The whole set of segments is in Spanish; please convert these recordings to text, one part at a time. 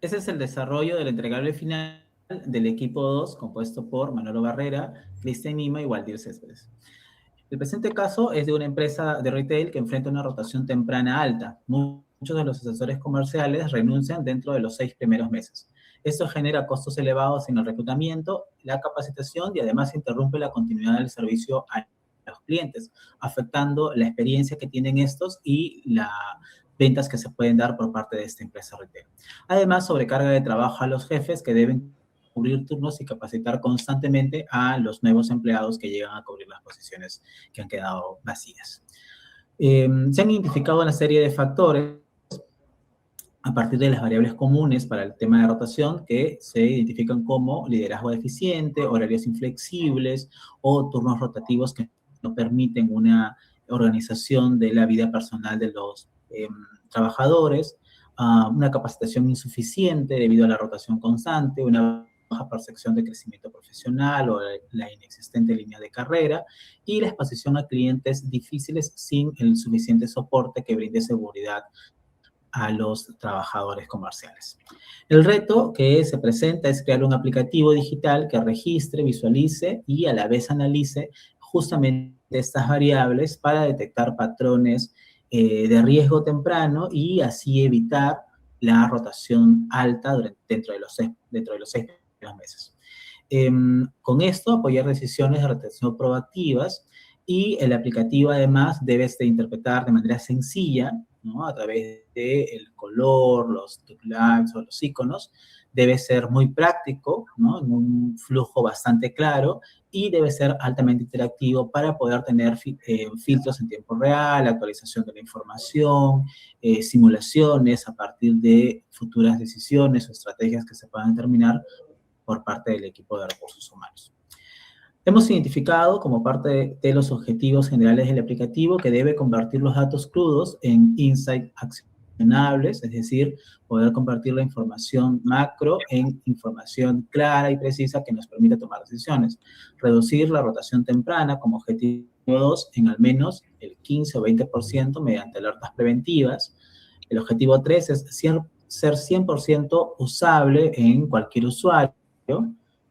Ese es el desarrollo del entregable final del equipo 2, compuesto por Manolo Barrera, Cristian Nima y Waldir Céspedes. El presente caso es de una empresa de retail que enfrenta una rotación temprana alta. Muchos de los asesores comerciales renuncian dentro de los 6 primeros meses. Esto genera costos elevados en el reclutamiento, la capacitación y además interrumpe la continuidad del servicio a los clientes, afectando la experiencia que tienen estos y las ventas que se pueden dar por parte de esta empresa retail. Además, sobrecarga de trabajo a los jefes que deben cubrir turnos y capacitar constantemente a los nuevos empleados que llegan a cubrir las posiciones que han quedado vacías. Se han identificado una serie de factores a partir de las variables comunes para el tema de rotación que se identifican como liderazgo deficiente, horarios inflexibles o turnos rotativos que no permiten una organización de la vida personal de los trabajadores, una capacitación insuficiente debido a la rotación constante, una baja percepción de crecimiento profesional o la inexistente línea de carrera y la exposición a clientes difíciles sin el suficiente soporte que brinde seguridad a los trabajadores comerciales. El reto que se presenta es crear un aplicativo digital que registre, visualice y a la vez analice justamente estas variables para detectar patrones de riesgo temprano y así evitar la rotación alta dentro de los 6 primeros meses. Con esto, apoyar decisiones de retención proactivas y el aplicativo además debe interpretar de manera sencilla, ¿no? A través del color, los titulares o los iconos, debe ser muy práctico, ¿no? En un flujo bastante claro y debe ser altamente interactivo para poder tener filtros en tiempo real, actualización de la información, simulaciones a partir de futuras decisiones o estrategias que se puedan determinar por parte del equipo de recursos humanos. Hemos identificado como parte de los objetivos generales del aplicativo que debe convertir los datos crudos en insights accionables, es decir, poder convertir la información macro en información clara y precisa que nos permita tomar decisiones. Reducir la rotación temprana como objetivo 2 en al menos el 15 o 20% mediante alertas preventivas. El objetivo 3 es ser 100% usable en cualquier usuario,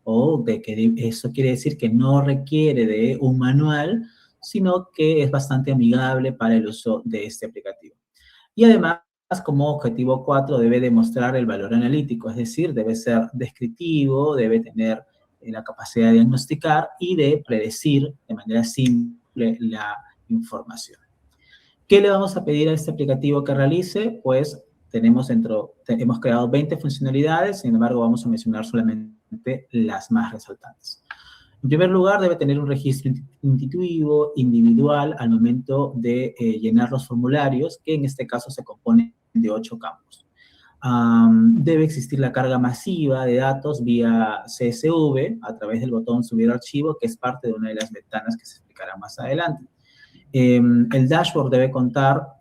o de que eso quiere decir que no requiere de un manual, sino que es bastante amigable para el uso de este aplicativo. Y además, como objetivo 4, debe demostrar el valor analítico, es decir, debe ser descriptivo, debe tener la capacidad de diagnosticar y de predecir de manera simple la información. ¿Qué le vamos a pedir a este aplicativo que realice? Pues hemos creado 20 funcionalidades, sin embargo, vamos a mencionar solamente las más resaltantes. En primer lugar, debe tener un registro intuitivo, individual, al momento de llenar los formularios, que en este caso se componen de 8 campos. Debe existir la carga masiva de datos vía CSV a través del botón subir archivo, que es parte de una de las ventanas que se explicará más adelante. El dashboard debe contar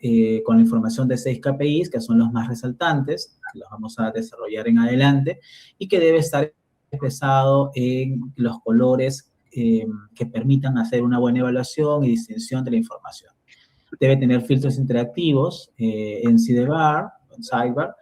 con la información de 6 KPIs, que son los más resaltantes, que los vamos a desarrollar en adelante, y que debe estar expresado en los colores que permitan hacer una buena evaluación y distinción de la información. Debe tener filtros interactivos en sidebar, en sidebar,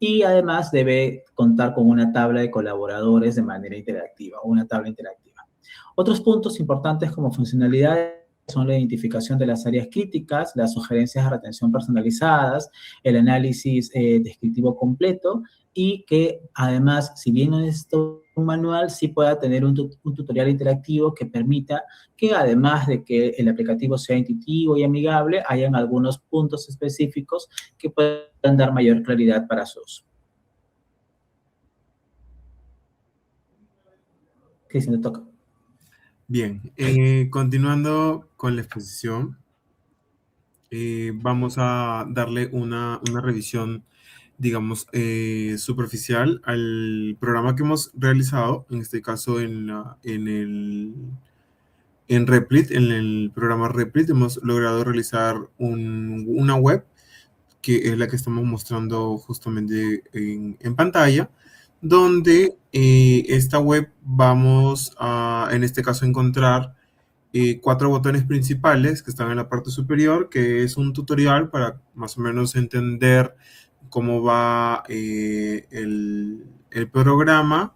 y además debe contar con una tabla de colaboradores de manera interactiva, una tabla interactiva. Otros puntos importantes como funcionalidades son la identificación de las áreas críticas, las sugerencias de retención personalizadas, el análisis descriptivo completo y que además, si bien no es un manual, sí pueda tener un tutorial interactivo que permita que además de que el aplicativo sea intuitivo y amigable, hayan algunos puntos específicos que puedan dar mayor claridad para su uso. Cristian, te toca. Bien, continuando con la exposición, vamos a darle una revisión, digamos, superficial al programa que hemos realizado, en este caso en Replit, en el programa Replit, hemos logrado realizar una web, que es la que estamos mostrando justamente en pantalla, donde esta web vamos a, en este caso, encontrar 4 botones principales que están en la parte superior, que es un tutorial para más o menos entender cómo va el programa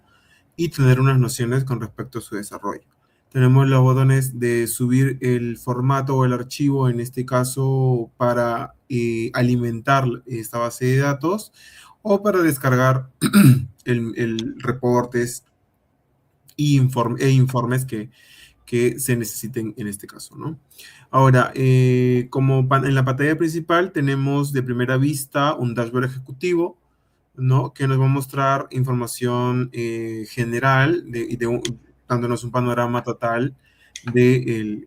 y tener unas nociones con respecto a su desarrollo. Tenemos los botones de subir el formato o el archivo, en este caso para alimentar esta base de datos o para descargar reportes e informes que se necesiten en este caso, ¿no? Ahora, como en la pantalla principal tenemos de primera vista un dashboard ejecutivo, ¿no? Que nos va a mostrar información general, dándonos un panorama total del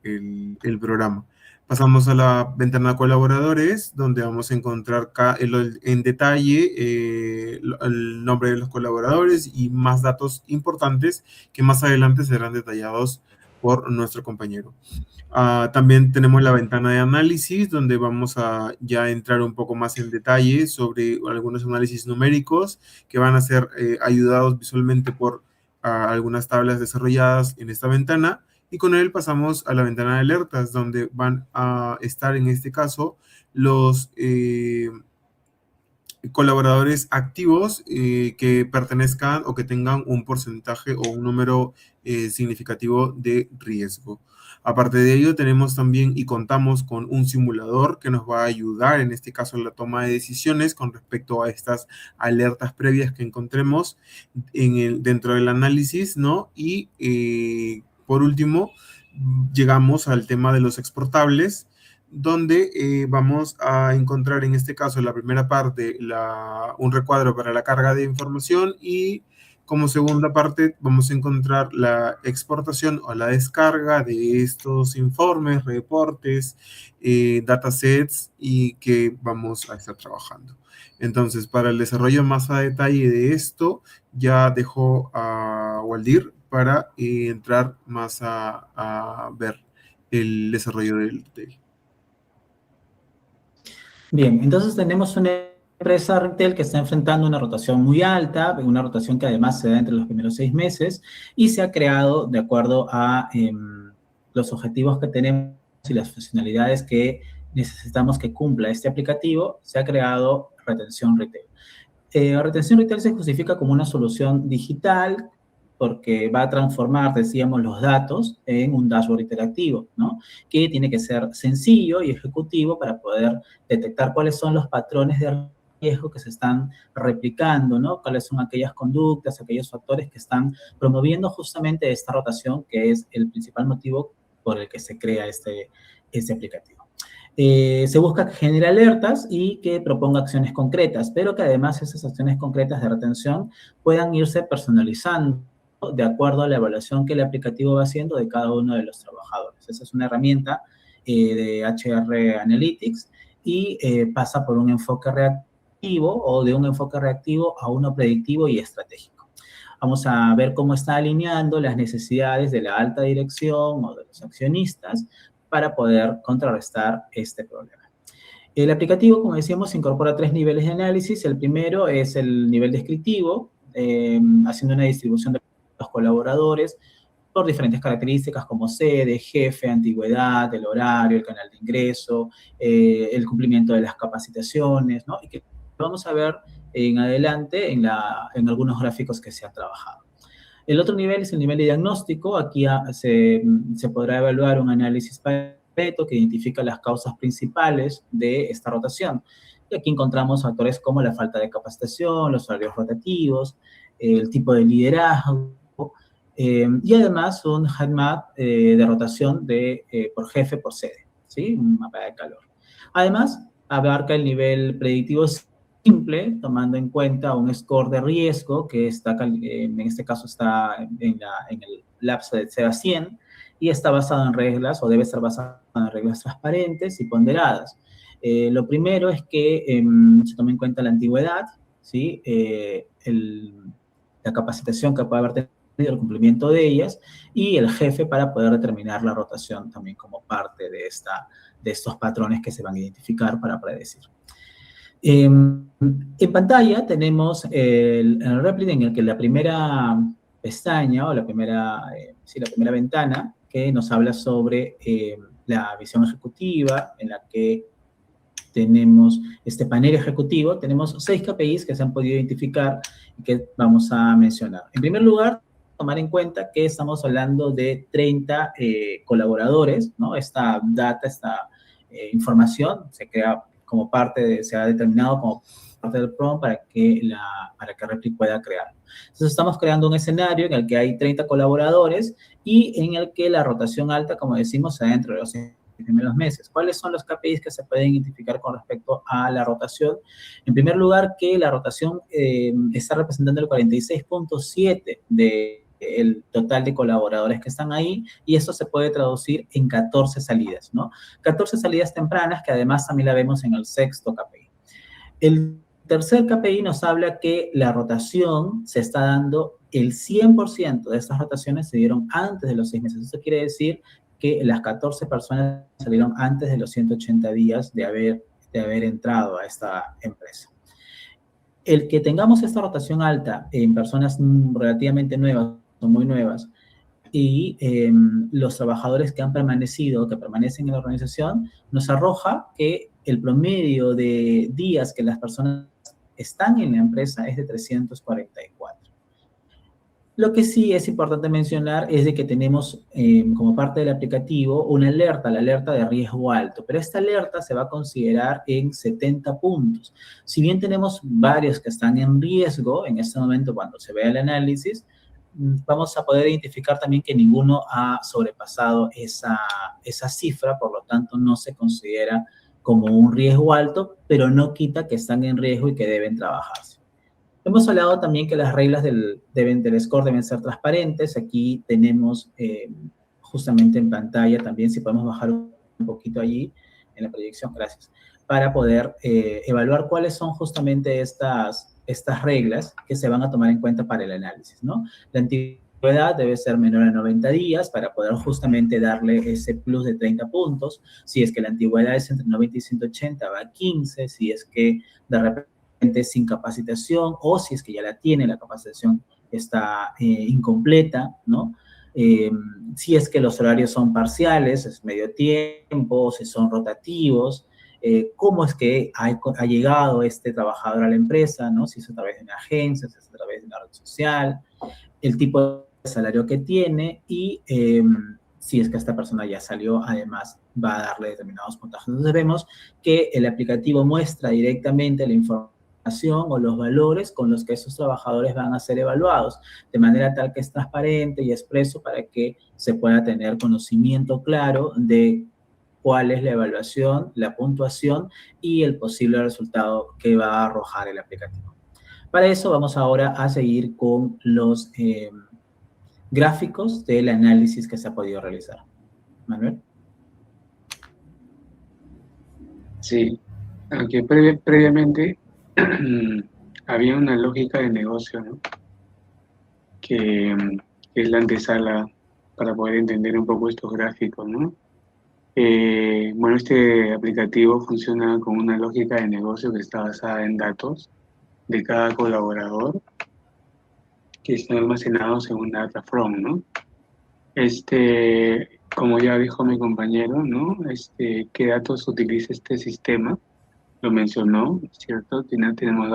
el programa. Pasamos a la ventana de colaboradores, donde vamos a encontrar en detalle el nombre de los colaboradores y más datos importantes que más adelante serán detallados por nuestro compañero. También tenemos la ventana de análisis, donde vamos a ya entrar un poco más en detalle sobre algunos análisis numéricos que van a ser ayudados visualmente por algunas tablas desarrolladas en esta ventana. Y con él pasamos a la ventana de alertas, donde van a estar en este caso los colaboradores activos que pertenezcan o que tengan un porcentaje o un número significativo de riesgo. Aparte de ello, tenemos también y contamos con un simulador que nos va a ayudar, en este caso, en la toma de decisiones con respecto a estas alertas previas que encontremos dentro del análisis, ¿no? Y por último, llegamos al tema de los exportables, donde vamos a encontrar en este caso, en la primera parte, un recuadro para la carga de información y como segunda parte vamos a encontrar la exportación o la descarga de estos informes, reportes, datasets y que vamos a estar trabajando. Entonces, para el desarrollo más a detalle de esto, ya dejo a Waldir para entrar más a ver el desarrollo del retail. Bien, entonces tenemos una empresa retail que está enfrentando una rotación muy alta, una rotación que además se da entre los primeros 6 meses y se ha creado de acuerdo a los objetivos que tenemos y las funcionalidades que necesitamos que cumpla este aplicativo, se ha creado retención retail. Retención retail se justifica como una solución digital porque va a transformar, decíamos, los datos en un dashboard interactivo, ¿no? Que tiene que ser sencillo y ejecutivo para poder detectar cuáles son los patrones de riesgo que se están replicando, ¿no? Cuáles son aquellas conductas, aquellos factores que están promoviendo justamente esta rotación, que es el principal motivo por el que se crea este aplicativo. Se busca que genere alertas y que proponga acciones concretas, pero que además esas acciones concretas de retención puedan irse personalizando de acuerdo a la evaluación que el aplicativo va haciendo de cada uno de los trabajadores. Esa es una herramienta de HR Analytics y pasa por un enfoque reactivo o de un enfoque reactivo a uno predictivo y estratégico. Vamos a ver cómo está alineando las necesidades de la alta dirección o de los accionistas para poder contrarrestar este problema. El aplicativo, como decíamos, incorpora 3 niveles de análisis. El primero es el nivel descriptivo, haciendo una distribución de los colaboradores por diferentes características como sede, jefe, antigüedad, el horario, el canal de ingreso, el cumplimiento de las capacitaciones, ¿no? Y que vamos a ver en adelante en algunos gráficos que se han trabajado. El otro nivel es el nivel de diagnóstico. Aquí se podrá evaluar un análisis Pareto que identifica las causas principales de esta rotación. Y aquí encontramos factores como la falta de capacitación, los horarios rotativos, el tipo de liderazgo, y además un heat map de rotación por jefe por sede, ¿sí? Un mapa de calor. Además, abarca el nivel predictivo simple, tomando en cuenta un score de riesgo que está, en este caso está en el lapso de 0 a 100 y está basado en reglas, o debe estar basado en reglas transparentes y ponderadas. Lo primero es que se tome en cuenta la antigüedad, ¿sí? La capacitación que puede haber tenido, el cumplimiento de ellas, y el jefe para poder determinar la rotación también como parte de estos patrones que se van a identificar para predecir. En pantalla tenemos el Replit en el que la primera pestaña o la primera ventana que nos habla sobre la visión ejecutiva en la que tenemos este panel ejecutivo, tenemos 6 KPIs que se han podido identificar y que vamos a mencionar. En primer lugar, tomar en cuenta que estamos hablando de 30 colaboradores, ¿no? Esta data, esta información se crea como parte de, se ha determinado como parte del PROM para que Repli pueda crearlo. Entonces estamos creando un escenario en el que hay 30 colaboradores y en el que la rotación alta, como decimos, se da dentro de los primeros meses. ¿Cuáles son los KPIs que se pueden identificar con respecto a la rotación? En primer lugar, que la rotación está representando el 46.7% del total de colaboradores que están ahí, y eso se puede traducir en 14 salidas, ¿no? 14 salidas tempranas, que además también la vemos en el sexto KPI. El tercer KPI nos habla que la rotación se está dando, el 100% de estas rotaciones se dieron antes de los 6 meses. Eso quiere decir que las 14 personas salieron antes de los 180 días de haber entrado a esta empresa. El que tengamos esta rotación alta en personas relativamente nuevas o muy nuevas y los trabajadores que han permanecido, que permanecen en la organización, nos arroja que el promedio de días que las personas están en la empresa es de 344. Lo que sí es importante mencionar es de que tenemos como parte del aplicativo una alerta, la alerta de riesgo alto, pero esta alerta se va a considerar en 70 puntos. Si bien tenemos varios que están en riesgo en este momento cuando se vea el análisis, vamos a poder identificar también que ninguno ha sobrepasado esa cifra, por lo tanto no se considera como un riesgo alto, pero no quita que están en riesgo y que deben trabajarse. Hemos hablado también que las reglas del score deben ser transparentes. Aquí tenemos justamente en pantalla también, si podemos bajar un poquito allí en la proyección, gracias, para poder evaluar cuáles son justamente estas reglas que se van a tomar en cuenta para el análisis, ¿no? La antigüedad debe ser menor a 90 días para poder justamente darle ese plus de 30 puntos. Si es que la antigüedad es entre 90 y 180, va a 15. Si es que de repente sin capacitación, o si es que ya la tiene, la capacitación está incompleta, ¿no? Si es que los horarios son parciales, es medio tiempo, si son rotativos, cómo es que ha llegado este trabajador a la empresa, ¿no? Si es a través de una agencia, si es a través de una red social, el tipo de salario que tiene y si es que esta persona ya salió, además va a darle determinados puntajes. Entonces vemos que el aplicativo muestra directamente la información o los valores con los que esos trabajadores van a ser evaluados, de manera tal que es transparente y expreso para que se pueda tener conocimiento claro de cuál es la evaluación, la puntuación y el posible resultado que va a arrojar el aplicativo. Para eso vamos ahora a seguir con los gráficos del análisis que se ha podido realizar. Manuel. Sí, aunque previamente había una lógica de negocio, ¿no? Que es la antesala para poder entender un poco estos gráficos, ¿no? Bueno, este aplicativo funciona con una lógica de negocio que está basada en datos de cada colaborador que están almacenados en una data from, ¿no? Como ya dijo mi compañero, ¿no? ¿Qué datos utiliza este sistema? Lo mencionó, ¿cierto? Tenemos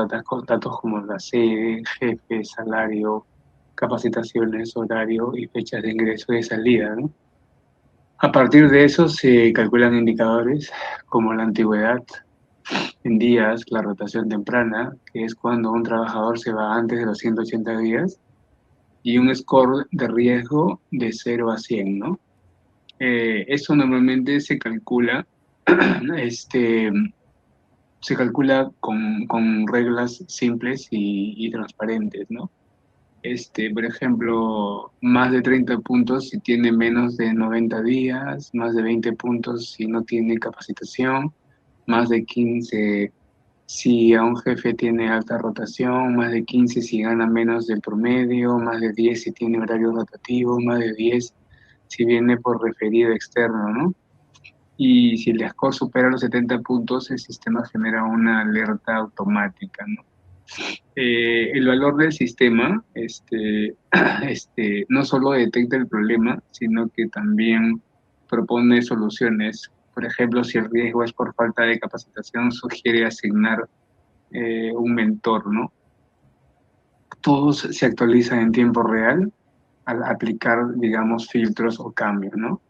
datos como la sede, jefe, salario, capacitaciones, horario y fechas de ingreso y de salida, ¿no? A partir de eso se calculan indicadores como la antigüedad en días, la rotación temprana, que es cuando un trabajador se va antes de los 180 días, y un score de riesgo de 0 a 100, ¿no? Eso normalmente se calcula, se calcula con reglas simples y transparentes, ¿no? Por ejemplo, más de 30 puntos si tiene menos de 90 días, más de 20 puntos si no tiene capacitación, más de 15 si a un jefe tiene alta rotación, más de 15 si gana menos del promedio, más de 10 si tiene horario rotativo, más de 10 si viene por referido externo, ¿no? Y si el score supera los 70 puntos, el sistema genera una alerta automática, ¿no? El valor del sistema no solo detecta el problema, sino que también propone soluciones Por ejemplo, si el riesgo es por falta de capacitación, sugiere asignar un mentor, ¿no? Todos se actualizan en tiempo real al aplicar, digamos, filtros o cambios, ¿no?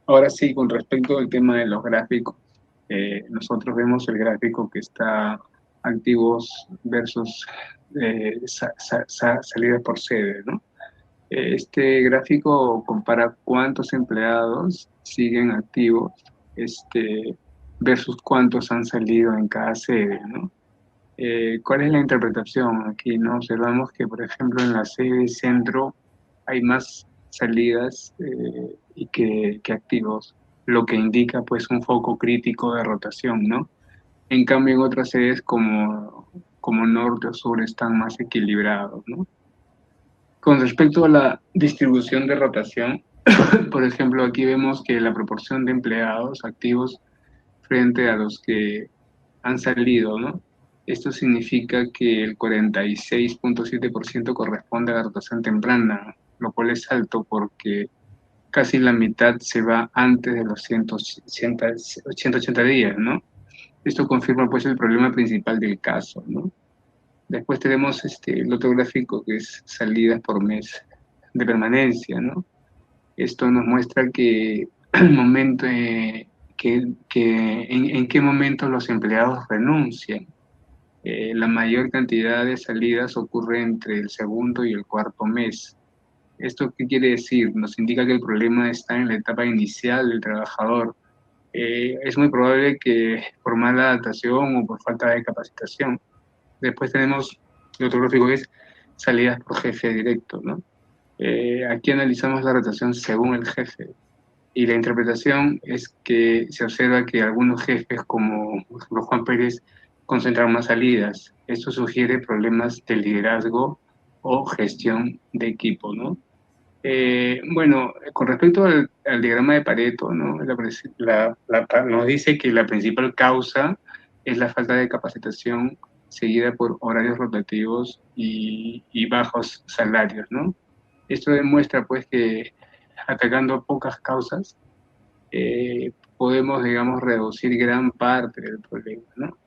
Ahora sí, con respecto al tema de los gráficos, nosotros vemos el gráfico que está activos versus salidas por sede, ¿no? Este gráfico compara cuántos empleados siguen activos versus cuántos han salido en cada sede, ¿no? ¿Cuál es la interpretación aquí, no? Observamos que, por ejemplo, en la sede centro hay más salidas que activos, lo que indica pues un foco crítico de rotación, ¿no? En cambio, en otras sedes como norte o sur están más equilibrados, ¿no? Con respecto a la distribución de rotación, por ejemplo, aquí vemos que la proporción de empleados activos frente a los que han salido, ¿no? Esto significa que el 46.7% corresponde a la rotación temprana, lo cual es alto porque casi la mitad se va antes de los 180 días, ¿no? Esto confirma pues el problema principal del caso, ¿no? Después tenemos el otro gráfico que es salidas por mes de permanencia, ¿no? Esto nos muestra que el momento, en qué momento los empleados renuncian. La mayor cantidad de salidas ocurre entre el segundo y el cuarto mes. ¿Esto qué quiere decir? Nos indica que el problema está en la etapa inicial del trabajador. Es muy probable que por mala adaptación o por falta de capacitación. Después tenemos el otro gráfico que es salidas por jefe directo, ¿no? Aquí analizamos la rotación según el jefe y la interpretación es que se observa que algunos jefes, como por ejemplo Juan Pérez, concentran más salidas. Esto sugiere problemas de liderazgo o gestión de equipo, ¿no? Bueno, con respecto al diagrama de Pareto, ¿no? Nos dice que la principal causa es la falta de capacitación seguida por horarios rotativos y bajos salarios, ¿no? Esto demuestra, pues, que atacando pocas causas, podemos, digamos, reducir gran parte del problema, ¿no?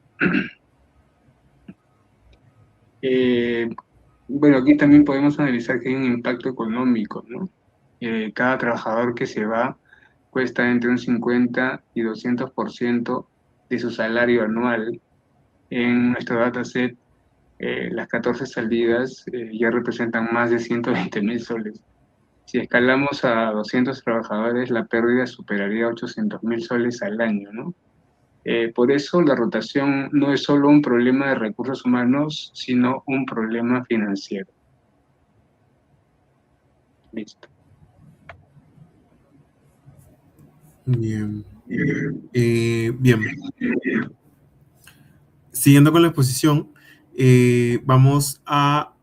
Bueno, aquí también podemos analizar que hay un impacto económico, ¿no? Cada trabajador que se va cuesta entre un 50 y 200% de su salario anual. En nuestro dataset, las 14 salidas ya representan más de 120.000 soles. Si escalamos a 200 trabajadores, la pérdida superaría 800.000 soles al año, ¿no? Por eso la rotación no es solo un problema de recursos humanos, sino un problema financiero. Listo. Bien. Bien. Siguiendo con la exposición, vamos a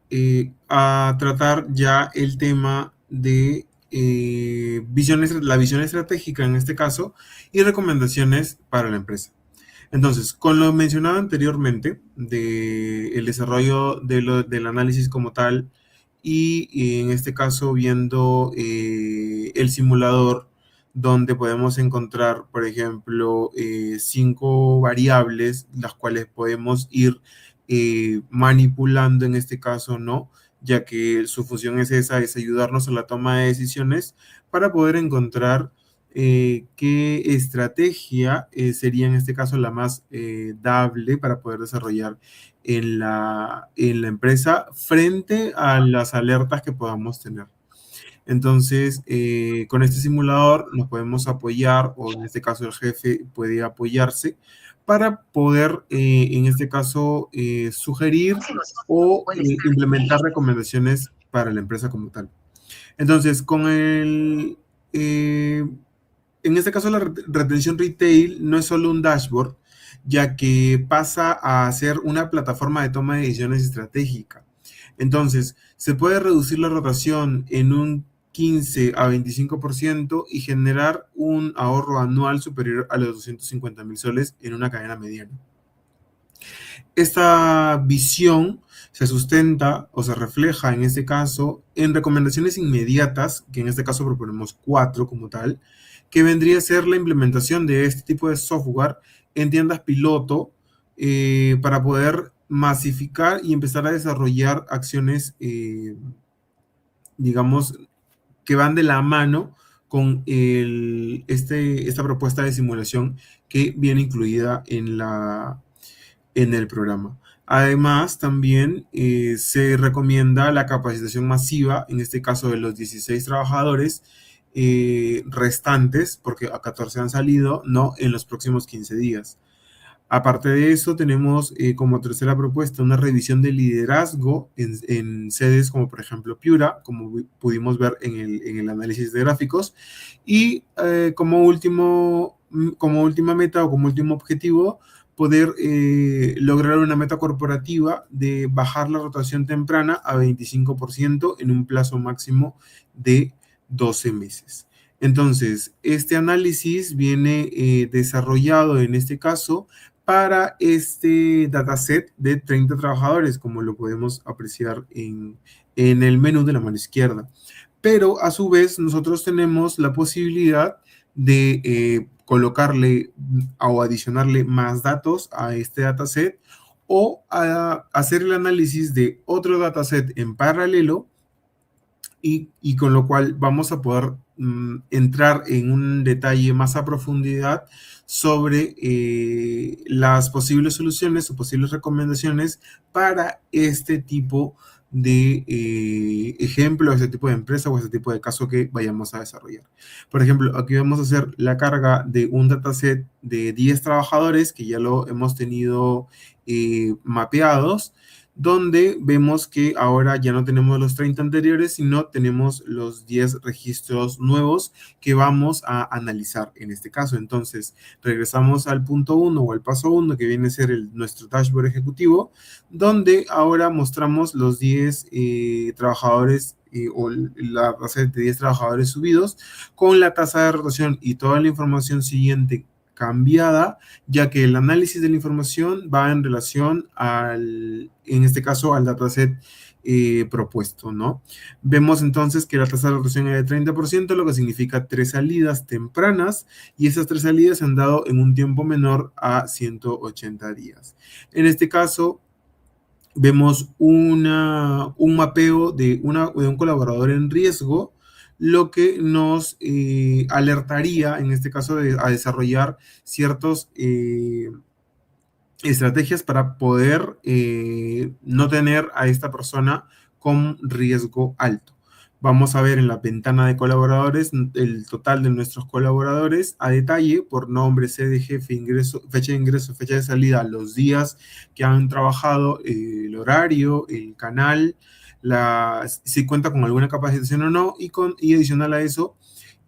tratar ya el tema de la visión estratégica en este caso y recomendaciones para la empresa. Entonces, con lo mencionado anteriormente del desarrollo del análisis como tal y en este caso viendo el simulador donde podemos encontrar, por ejemplo, 5 variables, las cuales podemos ir manipulando en este caso, ¿no? Ya que su función es esa, es ayudarnos a la toma de decisiones para poder encontrar qué estrategia sería en este caso la más dable para poder desarrollar en la empresa frente a las alertas que podamos tener. Entonces, con este simulador nos podemos apoyar, o en este caso el jefe puede apoyarse, para poder, en este caso, sugerir o implementar recomendaciones para la empresa como tal. Entonces, en este caso, la retención retail no es solo un dashboard, ya que pasa a ser una plataforma de toma de decisiones estratégica. Entonces, se puede reducir la rotación en un 15 a 25% y generar un ahorro anual superior a los 250.000 soles en una cadena mediana. Esta visión se sustenta o se refleja en este caso en recomendaciones inmediatas, que en este caso proponemos 4 como tal, que vendría a ser la implementación de este tipo de software en tiendas piloto para poder masificar y empezar a desarrollar acciones, digamos, que van de la mano con esta propuesta de simulación que viene incluida en el programa. Además, también se recomienda la capacitación masiva, en este caso de los 16 trabajadores restantes, porque a 14 han salido, no en los próximos 15 días. Aparte de eso, tenemos como tercera propuesta una revisión de liderazgo en sedes como por ejemplo Piura, como pudimos ver en el análisis de gráficos. Y como última meta o como último objetivo, poder lograr una meta corporativa de bajar la rotación temprana a 25% en un plazo máximo de 12 meses. Entonces, este análisis viene desarrollado en este caso para este dataset de 30 trabajadores, como lo podemos apreciar en el menú de la mano izquierda. Pero a su vez nosotros tenemos la posibilidad de colocarle o adicionarle más datos a este dataset o a hacer el análisis de otro dataset en paralelo y con lo cual vamos a poder entrar en un detalle más a profundidad sobre las posibles soluciones o posibles recomendaciones para este tipo de ejemplo, este tipo de empresa o este tipo de caso que vayamos a desarrollar. Por ejemplo, aquí vamos a hacer la carga de un dataset de 10 trabajadores que ya lo hemos tenido mapeados, donde vemos que ahora ya no tenemos los 30 anteriores, sino tenemos los 10 registros nuevos que vamos a analizar en este caso. Entonces, regresamos al punto 1 o al paso 1, que viene a ser nuestro dashboard ejecutivo, donde ahora mostramos los 10 trabajadores o la base de 10 trabajadores subidos con la tasa de rotación y toda la información siguiente cambiada, ya que el análisis de la información va en relación en este caso, al dataset propuesto, ¿no? Vemos entonces que la tasa de rotación es de 30%, lo que significa 3 salidas tempranas, y esas 3 salidas se han dado en un tiempo menor a 180 días. En este caso, vemos un mapeo de un colaborador en riesgo, lo que nos alertaría, en este caso, a desarrollar ciertas estrategias para poder no tener a esta persona con riesgo alto. Vamos a ver en la ventana de colaboradores el total de nuestros colaboradores a detalle por nombre, sede, jefe, fecha de ingreso, fecha de salida, los días que han trabajado, el horario, el canal, si cuenta con alguna capacitación o no, y adicional a eso,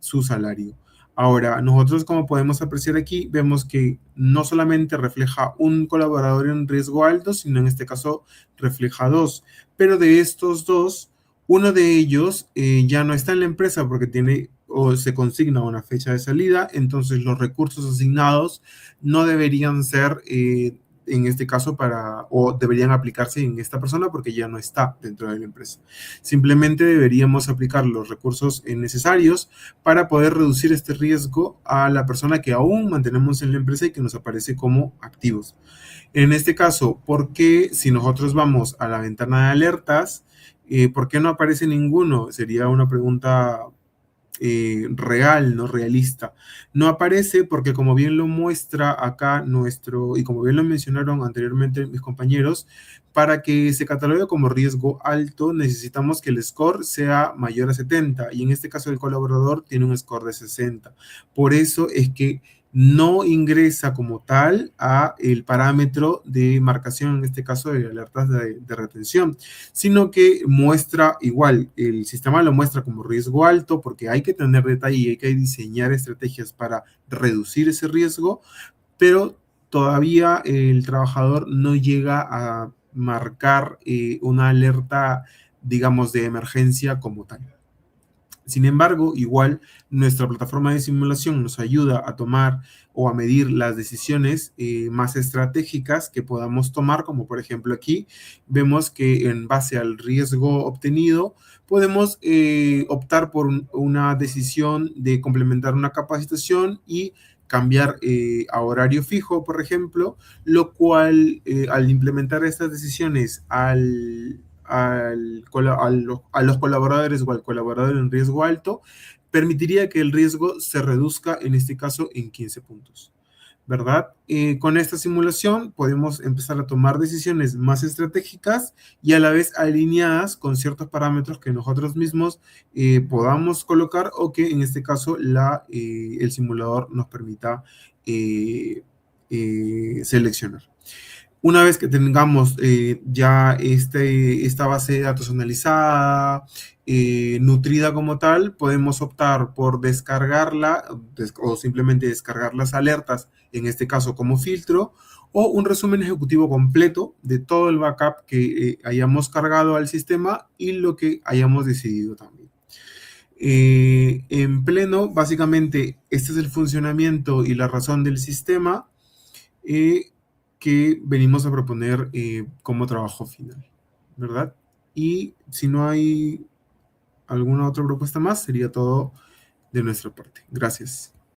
su salario. Ahora, nosotros, como podemos apreciar aquí, vemos que no solamente refleja un colaborador en riesgo alto, sino en este caso refleja 2. Pero de estos 2, uno de ellos ya no está en la empresa porque tiene o se consigna una fecha de salida, entonces los recursos asignados no deberían ser en este caso o deberían aplicarse en esta persona porque ya no está dentro de la empresa. Simplemente deberíamos aplicar los recursos necesarios para poder reducir este riesgo a la persona que aún mantenemos en la empresa y que nos aparece como activos. En este caso, ¿por qué si nosotros vamos a la ventana de alertas, por qué no aparece ninguno? Sería una pregunta real, no realista. No aparece porque, como bien lo muestra acá y como bien lo mencionaron anteriormente mis compañeros, para que se catalogue como riesgo alto necesitamos que el score sea mayor a 70 y en este caso el colaborador tiene un score de 60. Por eso es que no ingresa como tal a el parámetro de marcación, en este caso de alertas de retención, sino que muestra igual, el sistema lo muestra como riesgo alto porque hay que tener detalle y hay que diseñar estrategias para reducir ese riesgo, pero todavía el trabajador no llega a marcar una alerta, digamos, de emergencia como tal. Sin embargo, igual nuestra plataforma de simulación nos ayuda a tomar o a medir las decisiones más estratégicas que podamos tomar, como por ejemplo aquí vemos que en base al riesgo obtenido podemos optar por una decisión de complementar una capacitación y cambiar a horario fijo, por ejemplo, lo cual al implementar estas decisiones a los colaboradores o al colaborador en riesgo alto, permitiría que el riesgo se reduzca, en este caso, en 15 puntos, ¿verdad? Con esta simulación podemos empezar a tomar decisiones más estratégicas y a la vez alineadas con ciertos parámetros que nosotros mismos podamos colocar o que en este caso el simulador nos permita seleccionar. Una vez que tengamos ya esta base de datos analizada, nutrida como tal, podemos optar por descargarla o simplemente descargar las alertas, en este caso como filtro, o un resumen ejecutivo completo de todo el backup que hayamos cargado al sistema y lo que hayamos decidido también. En pleno, básicamente, este es el funcionamiento y la razón del sistema que venimos a proponer como trabajo final, ¿verdad? Y si no hay alguna otra propuesta más, sería todo de nuestra parte. Gracias.